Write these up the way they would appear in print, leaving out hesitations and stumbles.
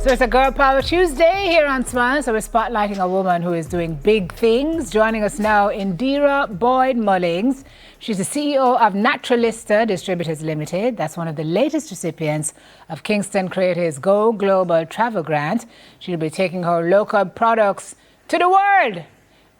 So it's a Girl Power Tuesday here on Smile. So we're spotlighting a woman who is doing big things. Joining us now, Indira Boyd-Mullings. She's the CEO of Naturalista Distributors Limited. That's one of the latest recipients of Kingston Creative's Go Global Travel Grant. She'll be taking her local products to the world.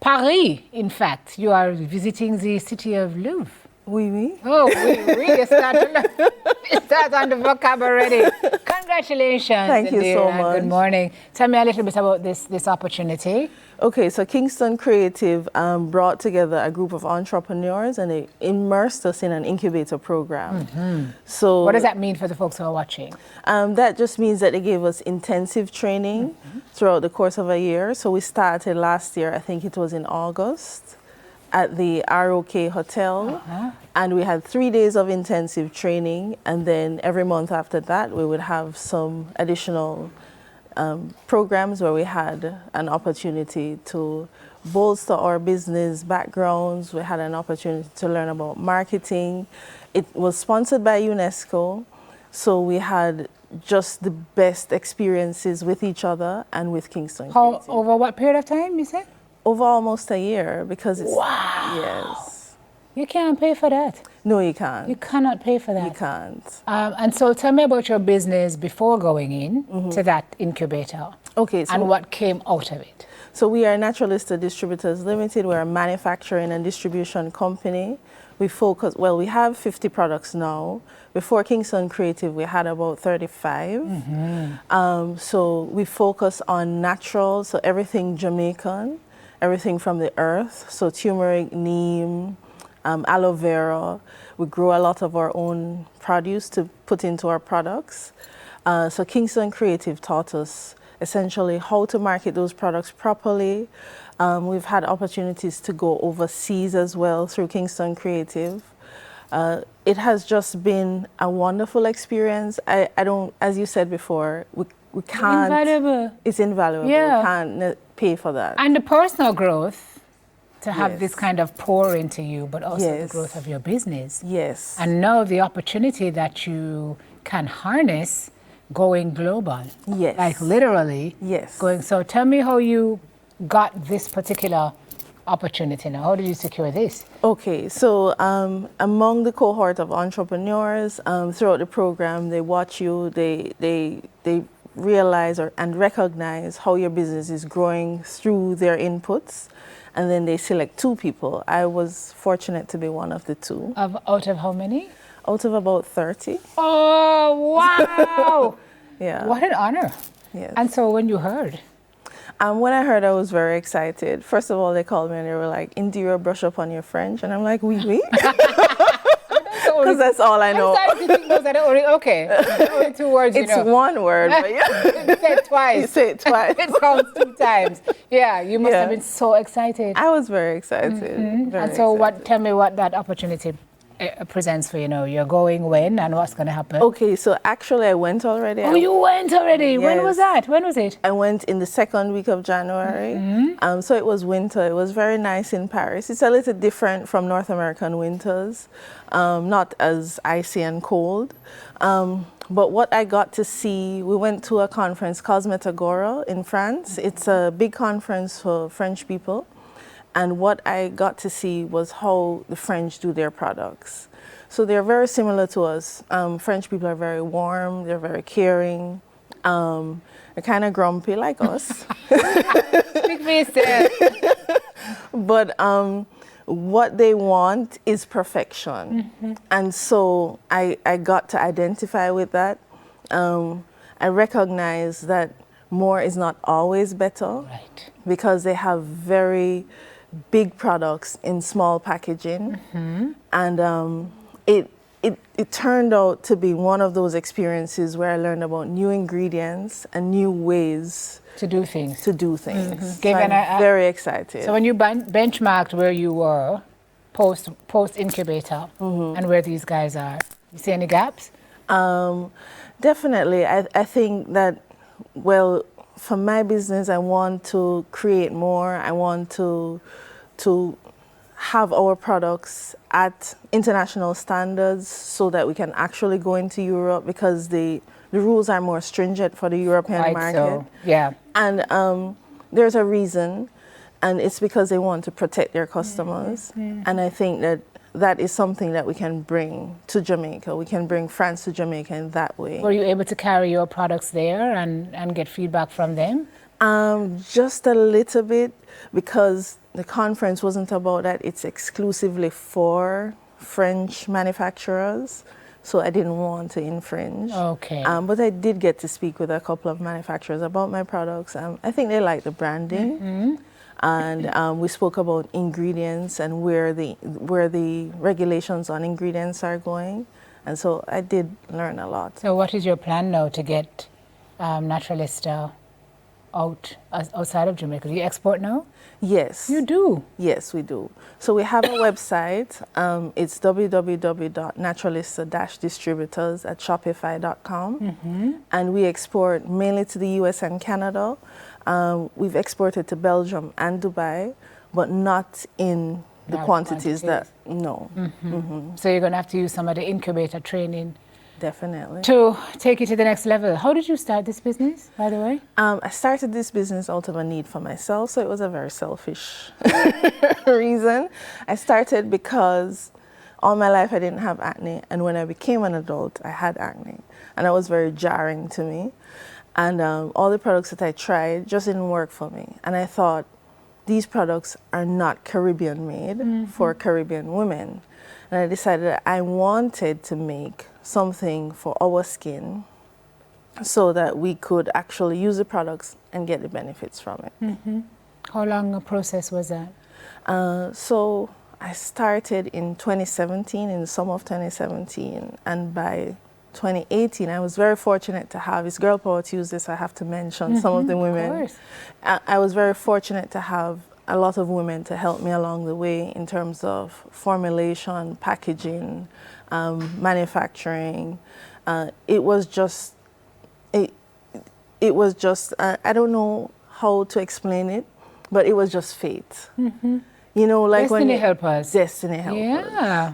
Paris, in fact. You are visiting the city of Louvre. Oui, oui. Oh, oui. You start on the vocab already. Congratulations. Thank you so much. Good morning. Tell me a little bit about this opportunity. Okay, so Kingston Creative brought together a group of entrepreneurs and they immersed us in an incubator program. Mm-hmm. So what does that mean for the folks who are watching? That just means that they gave us intensive training throughout the course of a year. So we started last year, I think it was in August, at the ROK Hotel, and we had 3 days of intensive training, and then every month after that we would have some additional programs where we had an opportunity to bolster our business backgrounds. We had an opportunity to learn about marketing. It was sponsored by UNESCO, so we had just the best experiences with each other and with Kingston Creative. Over what period of time, you said? Over almost a year, because it's... Wow. Yes. You can't pay for that. No, you can't. You cannot pay for that. You can't. And so tell me about your business before going in to that incubator. Okay. So and what came out of it. So we are Naturalista Distributors Limited. We're a manufacturing and distribution company. We focus, well, we have 50 products now. Before Kingston Creative, we had about 35. So we focus on natural, so everything Jamaican, everything from the earth, so turmeric, neem, aloe vera. We grow a lot of our own produce to put into our products. So Kingston Creative taught us essentially how to market those products properly. We've had opportunities to go overseas as well through Kingston Creative. It has just been a wonderful experience. I don't, as you said before, we can't. Invaluable. It's invaluable. Yeah. We can't pay for that. And the personal growth, to have this kind of pour into you, but also the growth of your business. Yes. And now the opportunity that you can harness going global. Yes. Like literally. Yes. So tell me how you got this particular opportunity now. How did you secure this? Okay, so among the cohort of entrepreneurs throughout the program, they watch you, they realize and recognize how your business is growing through their inputs, and then they select 2 people. I was fortunate to be one of the 2. Out of how many? Out of about 30. Oh, wow! Yeah. What an honor. Yes. And so when you heard? When I heard, I was very excited. First of all, they called me and they were like, Indira, brush up on your French. And I'm like, oui, oui. Because that's all I know. I'm starting to think those are the only 2 words you know. It's one word, but yeah. You say it twice. You say it twice. It counts 2 times. Yeah, you must have been so excited. I was very excited. Very and so excited. tell me what that opportunity presents for you now. You're going when and what's going to happen? Okay, so actually I went already. Oh, you went already? Yes. When was that? When was it? I went in the 2nd week of January. So it was winter. It was very nice in Paris. It's a little different from North American winters, not as icy and cold. But what I got to see, we went to a conference, Cosmetagora in France. It's a big conference for French people. And what I got to see was how the French do their products. So they're very similar to us. French people are very warm, they're very caring. They're kind of grumpy like us. Speak for yourself. But what they want is perfection. And so I got to identify with that. I recognize that more is not always better. Right. Because they have very big products in small packaging. And it turned out to be one of those experiences where I learned about new ingredients and new ways to do things. So I'm very excited. So when you benchmarked where you were post incubator and where these guys are, you see any gaps? Definitely. I think that, well, for my business, I want to create more. I want to have our products at international standards so that we can actually go into Europe, because the rules are more stringent for the European market. So, yeah. And there's a reason, and it's because they want to protect their customers. And I think that is something that we can bring to Jamaica. We can bring France to Jamaica in that way. Were you able to carry your products there and get feedback from them? Just a little bit, because the conference wasn't about that. It's exclusively for French manufacturers, so I didn't want to infringe. Okay. But I did get to speak with a couple of manufacturers about my products. I think they like the branding. And we spoke about ingredients and where the regulations on ingredients are going. And so I did learn a lot. So what is your plan now to get Naturalista outside of Jamaica? Do you export now? Yes. You do? Yes, we do. So we have a website. It's www.naturalista-distributors@shopify.com. And we export mainly to the US and Canada. We've exported to Belgium and Dubai, but not in the quantities that, no. So you're going to have to use some of the incubator training. Definitely. To take it to the next level. How did you start this business, by the way? I started this business out of a need for myself, so it was a very selfish reason. I started because all my life I didn't have acne, and when I became an adult, I had acne, and that was very jarring to me. And all the products that I tried just didn't work for me. And I thought, these products are not Caribbean made for Caribbean women. And I decided that I wanted to make something for our skin so that we could actually use the products and get the benefits from it. How long a process was that? So I started in 2017, in the summer of 2017, and by 2018, I was very fortunate to have, it's Girl Power Tuesday, so I have to mention some of the women. Of course. I was very fortunate to have a lot of women to help me along the way in terms of formulation, packaging, manufacturing. It was just, I don't know how to explain it, but it was just fate. You know, like Destiny helpers. Destiny helpers.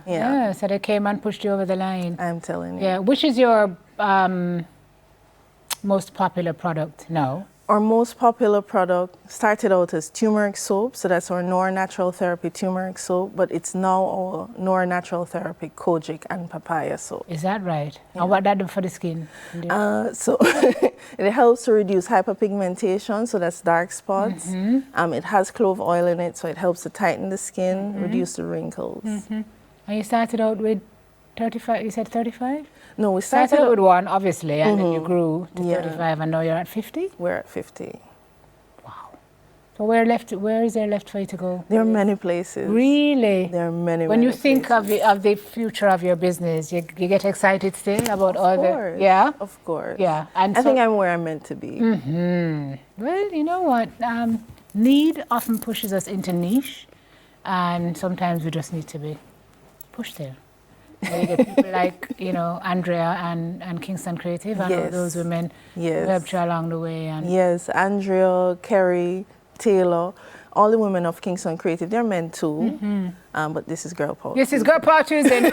Yeah. So they came and pushed you over the line. I'm telling you. Yeah. Which is your most popular product now? Our most popular product started out as turmeric soap, so that's our Nora Natural Therapy turmeric soap, but it's now our Nora Natural Therapy kojic and papaya soap. Is that right? Yeah. And what that do for the skin? So it helps to reduce hyperpigmentation, so that's dark spots. It has clove oil in it, so it helps to tighten the skin, reduce the wrinkles. And you started out with 35, you said 35? No, we started out with one, obviously, and then you grew to 35, and now you're at 50? We're at 50. Wow. So where is there left for you to go? There are many places. Really? There are many, When you places. think of the future of your business, you get excited still about all the... Yeah? Of course. Yeah. And I think I'm where I'm meant to be. Well, you know what? Need often pushes us into niche, and sometimes we just need to be pushed there. You get people like, Andrea and Kingston Creative, and all those women who helped you along the way. And yes, Andrea, Kerry, Taylor, all the women of Kingston Creative, they're men too, but this is Girl Power. This is Girl Power Tuesday.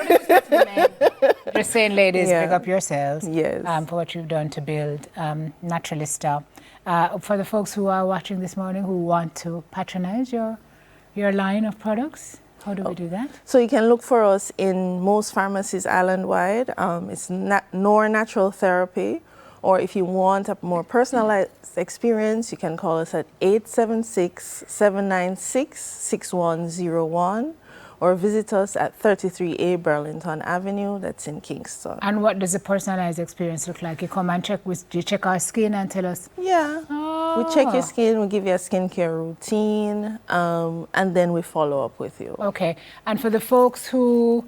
Just saying, ladies, pick up yourselves for what you've done to build Naturalista. For the folks who are watching this morning who want to patronize your line of products, how do we do that? So you can look for us in most pharmacies island-wide. It's Nora Natural Therapy, or if you want a more personalized experience, you can call us at 876-796-6101, or visit us at 33A Burlington Avenue, that's in Kingston. And what does a personalized experience look like? You come and you check our skin and tell us? Yeah. We check your skin, we give you a skincare routine, and then we follow up with you. Okay. And for the folks who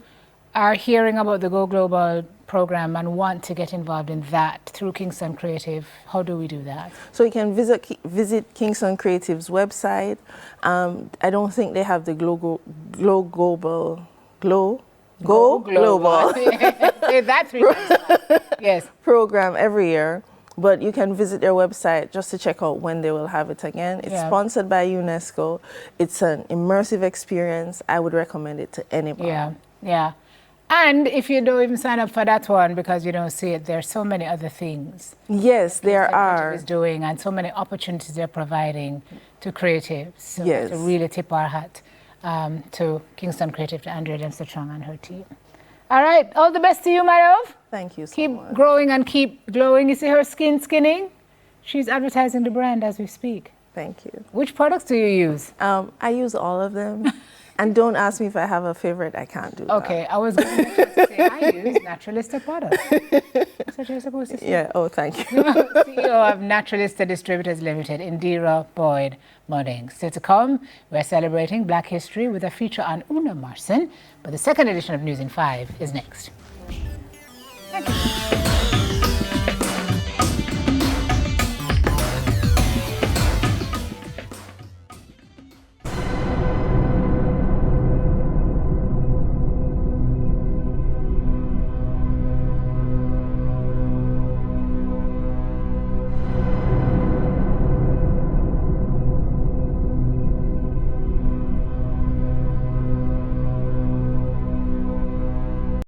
are hearing about the Go Global program and want to get involved in that through Kingston Creative, how do we do that? So you can visit Kingston Creative's website. I don't think they have the Go Global. Say that 3 times. Yes. Program every year. but you can visit their website just to check out when they will have it again. It's sponsored by UNESCO. It's an immersive experience. I would recommend it to anybody. Yeah. And if you don't even sign up for that one because you don't see it, there are so many other things. Yes, there are. Is doing, and so many opportunities they're providing to creatives. So yes. to really tip our hat to Kingston Creative, to Andrea Dempster-Chung and her team. All right, all the best to you, my love. Thank you so much. Keep growing and keep glowing. You see her skinning? She's advertising the brand as we speak. Thank you. Which products do you use? I use all of them. And don't ask me if I have a favorite. I can't do that. Okay, I was going to say I use Naturalista products. That's what you're supposed to say. Yeah, oh, thank you. CEO of Naturalista Distributors Limited, Indira Boyd-Mullings. Still to come, we're celebrating Black History with a feature on Una Marson, but the second edition of News in 5 is next. Thank you.